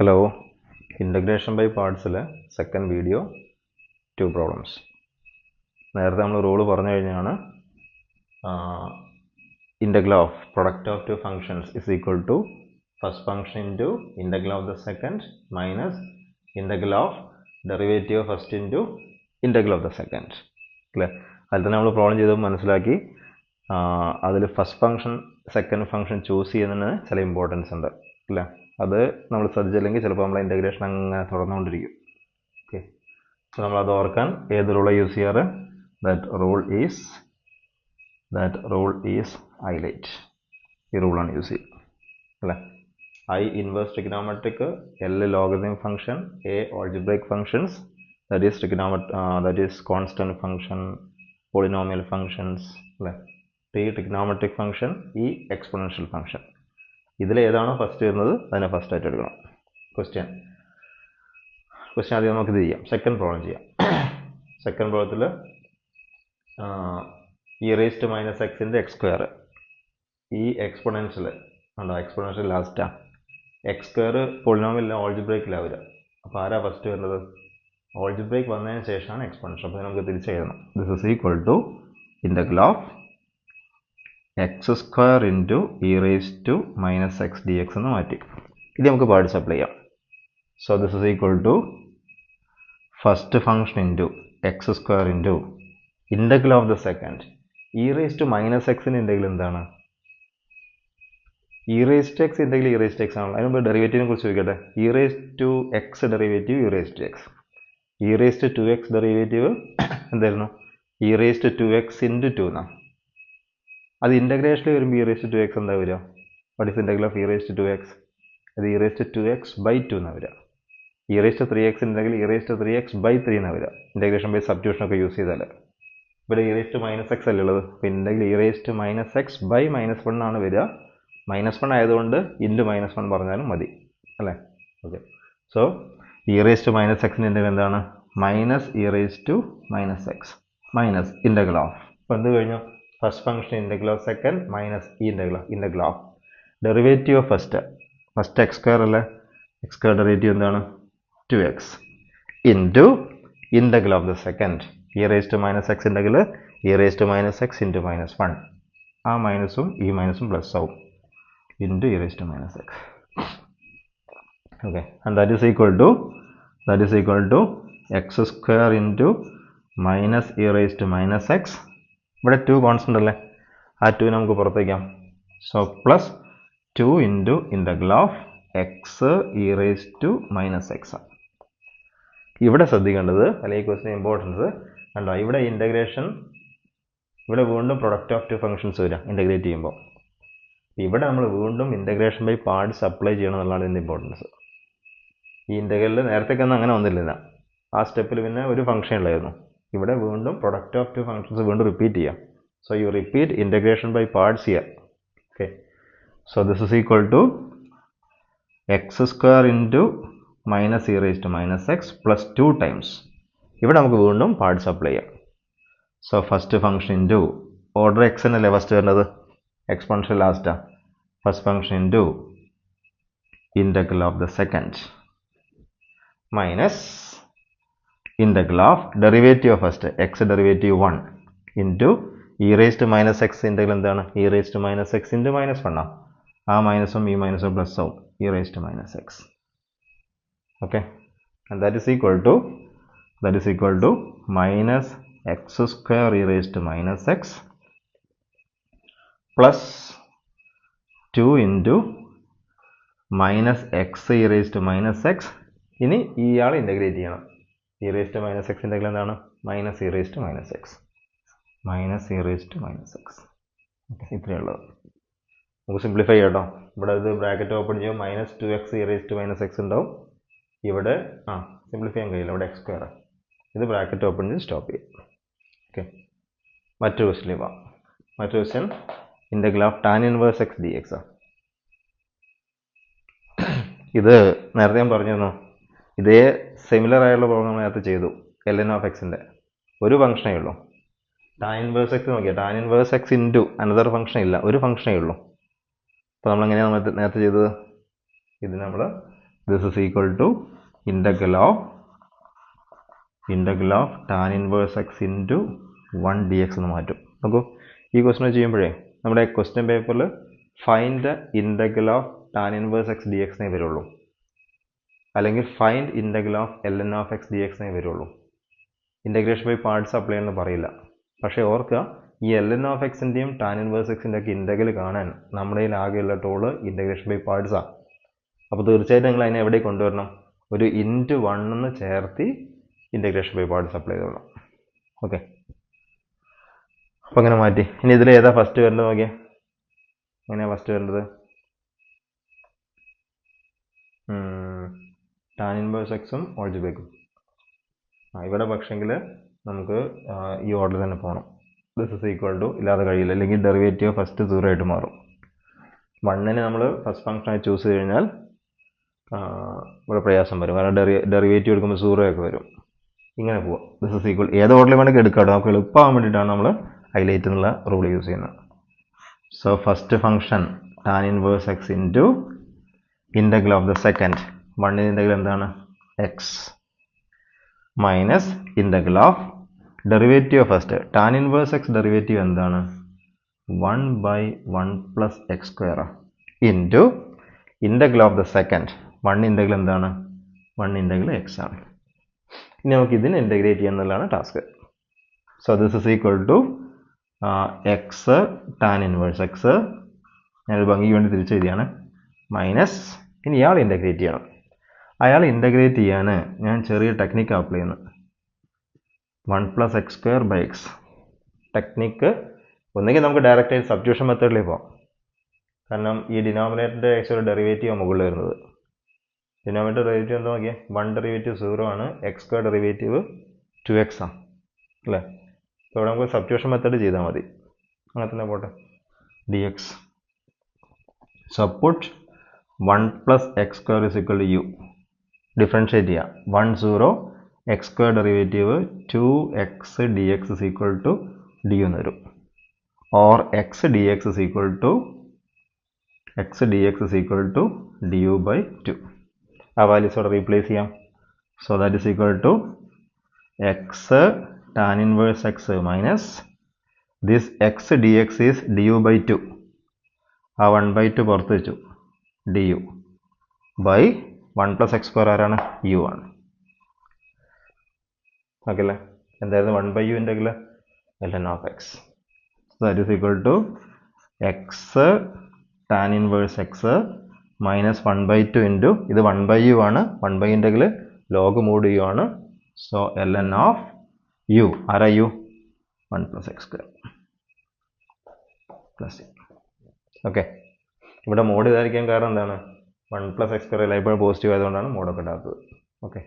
Hello, integration by parts second video, two problems. നേരത്തെ നമ്മൾ rule പറഞ്ഞു കഴിഞ്ഞാണ് integral of product of two functions is equal to first function into integral of the second minus integral of derivative of first into integral of the second. അല്ലേ? അതിൽ തന്നെ നമ്മൾ problem ചെയ്തപ്പോൾ മനസ്സിലാക്കി അതിൽ first function second function choose ചെയ്യുന്നതിന് ചില importance ഉണ്ട് അല്ലേ? അത് നമ്മൾ ശ്രദ്ധിച്ചില്ലെങ്കിൽ ചിലപ്പോൾ നമ്മൾ ഇൻ്റഗ്രേഷൻ അങ്ങനെ തുടർന്നുകൊണ്ടിരിക്കും. ഓക്കെ, സോ നമ്മളത് ഓർക്കാൻ ഏത് റൂളാണ് യൂസ് ചെയ്യാറ്? That rule is highlight. ഈ റൂളാണ് യൂസ് ചെയ്യുക അല്ലേ? I inverse trigonometric, L logarithm function, A algebraic functions, that is constant function, polynomial functions, T trigonometric function, E exponential function. ഇതിൽ ഏതാണോ ഫസ്റ്റ് വരുന്നത് അതിനെ ഫസ്റ്റ് ആയിട്ട് എടുക്കണം. ക്വസ്റ്റ്യൻ ആദ്യം നമുക്ക് ഇത് ചെയ്യാം. സെക്കൻഡ് പ്രോബ്ലം ചെയ്യാം. സെക്കൻഡ് പ്രോബ്ലത്തിൽ e raised to minus x into x square, ഈ എക്സ്പൊണൻഷ്യൽ ഉണ്ടോ? എക്സ്പൊണൻഷ്യൽ ലാസ്റ്റാ. എക്സ് സ്ക്വയർ പോളിനോമിയൽ ഓൾജിബ്രേക്കിലാണ് വരിക. അപ്പോൾ ആരാ ഫസ്റ്റ് വരുന്നത്? ഓൾജിബ്രേക്ക് വന്നതിന് ശേഷമാണ് എക്സ്പൊണൻഷ്യൽ. അപ്പോൾ നമുക്ക് തിരിച്ചെഴുതണം. This is equal to integral of X square into E raise to minus X D X എന്ന് മാറ്റി ഇത് നമുക്ക് പാർട്സ് അപ്ലൈ ചെയ്യാം. So this is equal to first function into X square into integral of the second E raise to minus എക്സിൻ്റെ integral എന്താണ്? E raise to X integral E raise to X ആണല്ലോ. അതിന് മുമ്പ് ഡെറിവേറ്റീവിനെ കുറിച്ച് ചോദിക്കട്ടെ. E raise to X derivative E raise to X. E raise to X derivative എന്തായിരുന്നു? E raise to X into two എന്നാണ്. അത് ഇൻ്റഗ്രേഷനിൽ വരുമ്പോൾ ഇ റേസ് ടു എക്സ് എന്താ വരിക? What is integral of E raise to X? അത് E raise to X by two എന്നാണ് വരിക. E raise to 3x ഉണ്ടെങ്കിൽ E raise to 3x by 3 എന്നാണ് വരിക. ഇൻ്റഗ്രേഷൻ ബൈ സബ്സ്റ്റിറ്റ്യൂഷൻ ഒക്കെ യൂസ് ചെയ്താൽ. ഇവിടെ e raise to minus x അല്ലേ ഉള്ളത്. അപ്പോൾ integral E raise to minus x by minus 1 ആണ് വരിക. -1 ആയതുകൊണ്ട് ഇൻറ്റു -1 പറഞ്ഞാലും മതി അല്ലേ? Okay, so e raise to minus എക്സിൻ്റെ ഇൻ്റഗ്രൽ എന്താണ്? Minus e raise to minus x minus integral of, അപ്പോൾ എന്ത് കഴിഞ്ഞു? First function integral of second minus ഈ integral of derivative of first x square അല്ലേ? എക്സ് സ്ക്വയർ ഡെറിവേറ്റീവ് എന്താണ്? 2x into integral of the second E raise to minus x integral E raise to minus x into -1. ആ മൈനസും ഈ മൈനസും plus ആവും into e raised to minus x. Okay, and that is equal to x square into minus e raised to minus x. ഇവിടെ 2 constant അല്ലേ? ആ 2 നമുക്ക് പുറത്തേക്കാം. So plus 2 into integral of x e raised to minus x. ഇവിടെ ശ്രദ്ധിക്കേണ്ടത് അല്ലെങ്കിൽ ക്വസ്റ്റിന് importance കണ്ടോ? ഇവിടെ ഇൻ്റഗ്രേഷൻ, ഇവിടെ വീണ്ടും പ്രൊഡക്റ്റ് ഓഫ് ടു ഫംഗ്ഷൻസ് വരിക ഇൻ്റഗ്രേറ്റ് ചെയ്യുമ്പോൾ. ഇവിടെ നമ്മൾ വീണ്ടും ഇൻ്റഗ്രേഷൻ ബൈ പാർട്സ് അപ്ലൈ ചെയ്യണം എന്നുള്ളതാണ് ഇതിൻ്റെ ഇമ്പോർട്ടൻസ്. ഈ ഇൻ്റഗ്രലിൽ നേരത്തേക്കൊന്നും അങ്ങനെ വന്നില്ല. ആ സ്റ്റെപ്പിൽ പിന്നെ ഒരു ഫംഗ്ഷൻ ഉള്ളായിരുന്നു. ഇവിടെ വീണ്ടും പ്രൊഡക്റ്റ് ഓഫ് ടു ഫംഗ്ഷൻസ് വീണ്ടും റിപ്പീറ്റ് ചെയ്യാം. So you repeat integration by parts here. Okay, so this is equal to x square into minus e raise to minus x plus 2 times. ഇവിടെ നമുക്ക് വീണ്ടും പാർട്സ് അപ്ലൈ ചെയ്യാം. So first function into order x എന്നല്ലേ first വരുന്നത്? Exponential ലാസ്റ്റാ. First function into integral of the second minus integral of derivative of first x derivative 1 into E raise to minus x integral എന്താണ്? E raise to minus x into -1 ആണ്. ആ മൈനസും ഈ മൈനസും plus ആവും e raise to minus x. Okay, and that is equal to minus x square e raise to minus x plus 2 into minus x E raise to minus x. ഇനി ഇയാൾ integrate ചെയ്യണം. E raise to minus x integral എന്താണ്? Minus e raise to minus x okay, ഇത്രയേ ഉള്ളത്. നമുക്ക് simplify ചെയ്യാം കേട്ടോ. ഇവിടെ ഇത് ബ്രാക്കറ്റ് ഓപ്പൺ ചെയ്യും. Minus 2x e raise to minus x ഉണ്ടാവും. ഇവിടെ സിംപ്ലിഫൈ ചെയ്യാൻ കഴിയില്ല, ഇവിടെ എക്സ് സ്ക്വയർ. ഇത് ബ്രാക്കറ്റ് ഓപ്പൺ ചെയ്ത് സ്റ്റോപ്പ് ചെയ്യും. ഓക്കെ, മറ്റൊരു ക്വസ്റ്റ്യൻ പോവാം. മറ്റൊരു question integral of tan inverse x D x. ഇത് നേരത്തെ ഞാൻ പറഞ്ഞിരുന്നു, ഇതേ സിമിലർ ആയുള്ള പ്രോബ്ലം നമ്മൾ നേരത്തെ ചെയ്തു. ln ഓഫ് എക്സിൻ്റെ ഒരു ഫംഗ്ഷനേ ഉള്ളൂ. ടാൻ ഇൻവേഴ്സ് എക്സ് നോക്കിയാൽ tan inverse x into another function ഇല്ല, ഒരു ഫംഗ്ഷനേ ഉള്ളൂ. അപ്പോൾ നമ്മളെങ്ങനെയാണ് നേരത്തെ ചെയ്തത്? ഇത് നമ്മൾ this is equal to integral of tan inverse x into 1 dx എന്ന് മാറ്റും. നോക്കൂ, ഈ ക്വസ്റ്റ്യൻ ചെയ്യുമ്പോഴേ നമ്മുടെ ക്വസ്റ്റ്യൻ പേപ്പറിൽ find the integral of tan inverse x d എക്സിനേ വരുള്ളൂ, അല്ലെങ്കിൽ find integral of l n of x d എക്സിനേ വരുള്ളൂ. ഇൻ്റഗ്രേഷൻ ബൈ പാർട്സ് അപ്ലൈ എന്ന് പറയില്ല. പക്ഷേ ഓർക്കുക, ഈ എൽ എൻ ഓഫ് എക്സിൻ്റെയും ടാൻ ഇൻവേഴ്സ് എക്സിൻ്റെ ഒക്കെ ഇൻ്റഗ്രൽ കാണാൻ നമ്മുടെ കയ്യിൽ ആകെയുള്ള ടൂള് ഇൻ്റഗ്രേഷൻ ബൈ പാർട്സാണ്. അപ്പോൾ തീർച്ചയായിട്ടും നിങ്ങൾ അതിനെ എവിടെ കൊണ്ടുവരണം? ഒരു ഇൻറ്റു 1 എന്ന് ചേർത്തി ഇൻ്റഗ്രേഷൻ ബൈ പാർട്സ് അപ്ലൈ ചെയ്തോളാം. ഓക്കെ, അപ്പോൾ അങ്ങനെ മാറ്റി. ഇനി ഇതിൽ ഏതാ ഫസ്റ്റ് വരേണ്ടത് നോക്കിയേ. എങ്ങനെയാണ് ഫസ്റ്റ് വരേണ്ടത്? ടാൻ ഇൻവേഴ്സ് എക്സും ഓൾജിബ്രയ്ക്കും. ഇവിടെ പക്ഷെങ്കിൽ നമുക്ക് ഈ ഓർഡർ തന്നെ പോകണം. ദിസ് ഇസ് ഈക്വൽ ടു ഇല്ലാതെ കഴിയില്ല, അല്ലെങ്കിൽ ഡെറിവേറ്റീവ് ഫസ്റ്റ് 0 ആയിട്ട് മാറും. 1നെ നമ്മൾ ഫസ്റ്റ് ഫംഗ്ഷനായി ചൂസ് ചെയ്ത് കഴിഞ്ഞാൽ ഇവിടെ പ്രയാസം വരും, കാരണം ഡെറിവേറ്റീവ് എടുക്കുമ്പോൾ 0 ഒക്കെ വരും. ഇങ്ങനെ പോവാം. ദിസ് ഇസ് ഈക്വൽ ഏത് ഓർഡറിൽ വേണമെങ്കിൽ എടുക്കാം. നമുക്ക് എളുപ്പമാകാൻ വേണ്ടിയിട്ടാണ് നമ്മൾ ഹൈലൈറ്റ് എന്നുള്ള റൂൾ യൂസ് ചെയ്യുന്നത്. So first function tan inverse x into integral of the second, 1ൻ്റെ ഇൻ്റഗ്രൽ എന്താണ്? X minus integral of derivative first tan inverse x derivative എന്താണ്? 1/1 plus x square into integral of the second, 1 integral എന്താണ്? 1 integral X ആണ്. ഇനി നമുക്ക് ഇതിനെ integrate ചെയ്യുക എന്നുള്ളതാണ് task. So this is equal to x tan inverse x, ഞാനൊരു ഭംഗിക്ക് വേണ്ടി തിരിച്ചെഴുതിയാണ്, മൈനസ് ഇനി ഇയാൾ ഇൻ്റഗ്രേറ്റ് ചെയ്യണം. അയാൾ ഇൻ്റഗ്രേറ്റ് ചെയ്യാൻ ഞാൻ ചെറിയ ടെക്നിക്ക് അപ്ലൈ ചെയ്യുന്നു. 1 plus x square by x technique. ഒന്നുകിൽ നമുക്ക് ഡയറക്റ്റ് ആയിട്ട് സബ്സ്റ്റിറ്റ്യൂഷൻ മെത്തേഡിലേക്ക് പോകാം, കാരണം ഈ ഡിനോമിനേറ്ററിൻ്റെ ആക്ച്വൽ ഡെറിവേറ്റീവ് മുകളിൽ വരുന്നത്. ഡിനോമിനേറ്റർ ഡെറിവേറ്റീവ് എന്താ നോക്കിയാൽ 1 ഡെറിവേറ്റീവ് 0 ആണ്, എക്സ് സ്ക്വയർ ഡെറിവേറ്റീവ് 2x ആണ് അല്ലേ. അപ്പോൾ ഇവിടെ നമുക്ക് സബ്സ്റ്റിറ്റ്യൂഷൻ മെത്തേഡ് ചെയ്താൽ മതി. അങ്ങനെ തന്നെ പോട്ടെ. D x suppose 1 plus x square is equal to u. Differentiate ചെയ്യാം. 1 0 x square derivative 2x dx is equal to d എന്ന് വരും. Or x D x is equal to d u by 2. ആ values അവിടെ replace ചെയ്യാം. So that is equal to x tan inverse x minus this x D x is d u by 2. ആ 1/2 പുറത്ത് വെച്ചു, D u by 1 plus x square ആരാണ്? U ആണ്. Okay അല്ലേ? എന്തായിരുന്നു 1/u integral? ln of x. That is equal to x tan inverse x minus 1/2 into ഇത് 1/u ആണ്, 1/u integral log mod u ആണ്. സോ ln ഓഫ് യു ആരാ? U 1 plus x square plus u. Okay, ഇവിടെ mod ഇതായിരിക്കാൻ കാരണം എന്താണ്? 1 plus x square എല്ലായ്പ്പോഴും positive ആയതുകൊണ്ടാണ് മോഡൊക്കെ ഇടാത്തത്. ഓക്കെ.